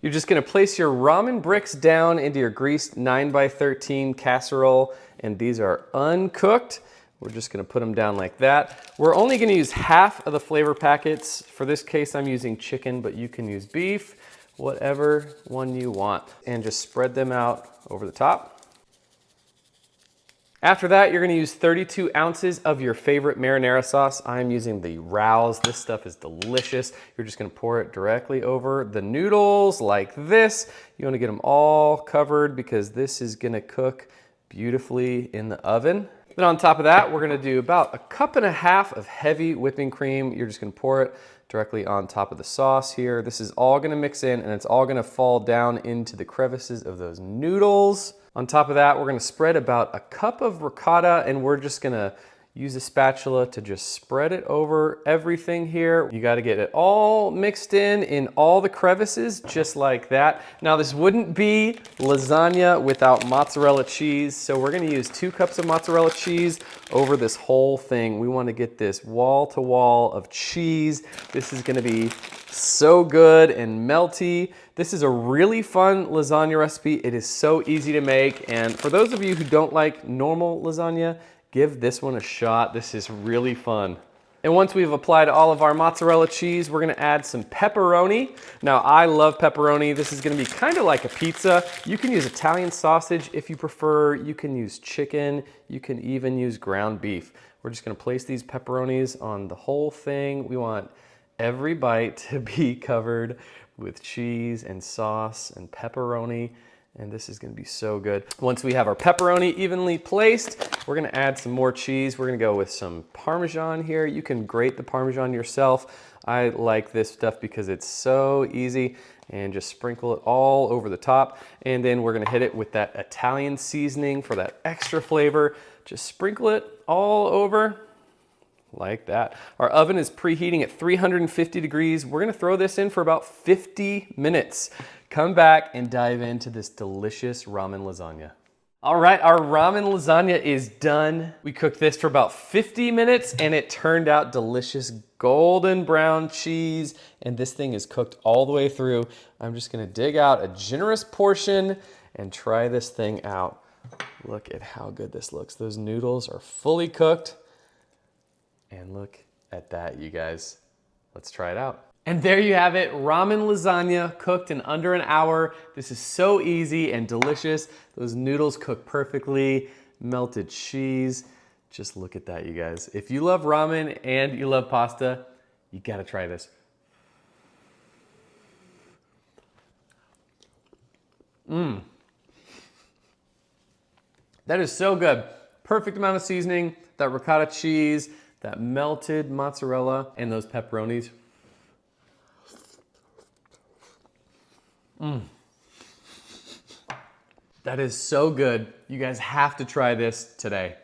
You're just gonna place your ramen bricks down into your greased 9x13 casserole, and these are uncooked. We're just gonna put them down like that. We're only gonna use half of the flavor packets. For this case, I'm using chicken, but you can use beef, whatever one you want. And just spread them out over the top. After that, you're gonna use 32 ounces of your favorite marinara sauce. I'm using the Rouse. This stuff is delicious. You're just gonna pour it directly over the noodles like this. You wanna get them all covered because this is gonna cook beautifully in the oven. Then on top of that, we're gonna do about 1.5 cups of heavy whipping cream. You're just gonna pour it directly on top of the sauce here. This is all gonna mix in and it's all gonna fall down into the crevices of those noodles. On top of that, we're gonna spread about 1 cup of ricotta, and we're just gonna use a spatula to just spread it over everything here. You gotta get it all mixed in all the crevices, just like that. Now this wouldn't be lasagna without mozzarella cheese, so we're gonna use 2 cups of mozzarella cheese over this whole thing. We wanna get this wall to wall of cheese. This is gonna be so good and melty. This is a really fun lasagna recipe. It is so easy to make, and for those of you who don't like normal lasagna, give this one a shot. This is really fun. And once we've applied all of our mozzarella cheese, we're gonna add some pepperoni. Now, I love pepperoni. This is gonna be kind of like a pizza. You can use Italian sausage if you prefer. You can use chicken. You can even use ground beef. We're just gonna place these pepperonis on the whole thing. We want every bite to be covered with cheese and sauce and pepperoni. And this is gonna be so good. Once we have our pepperoni evenly placed, we're gonna add some more cheese. We're gonna go with some Parmesan here. You can grate the Parmesan yourself. I like this stuff because it's so easy, and just sprinkle it all over the top. And then we're gonna hit it with that Italian seasoning for that extra flavor. Just sprinkle it all over like that. Our oven is preheating at 350 degrees. We're gonna throw this in for about 50 minutes. Come back and dive into this delicious ramen lasagna. All right, our ramen lasagna is done. We cooked this for about 50 minutes and it turned out delicious golden brown cheese, and this thing is cooked all the way through. I'm just gonna dig out a generous portion and try this thing out. Look at how good this looks. Those noodles are fully cooked. And look at that, you guys. Let's try it out. And there you have it, ramen lasagna cooked in under an hour. This is so easy and delicious. Those noodles cook perfectly, melted cheese. Just look at that, you guys. If you love ramen and you love pasta, you gotta try this. That is so good. Perfect amount of seasoning, that ricotta cheese, that melted mozzarella, and those pepperonis. That is so good. You guys have to try this today.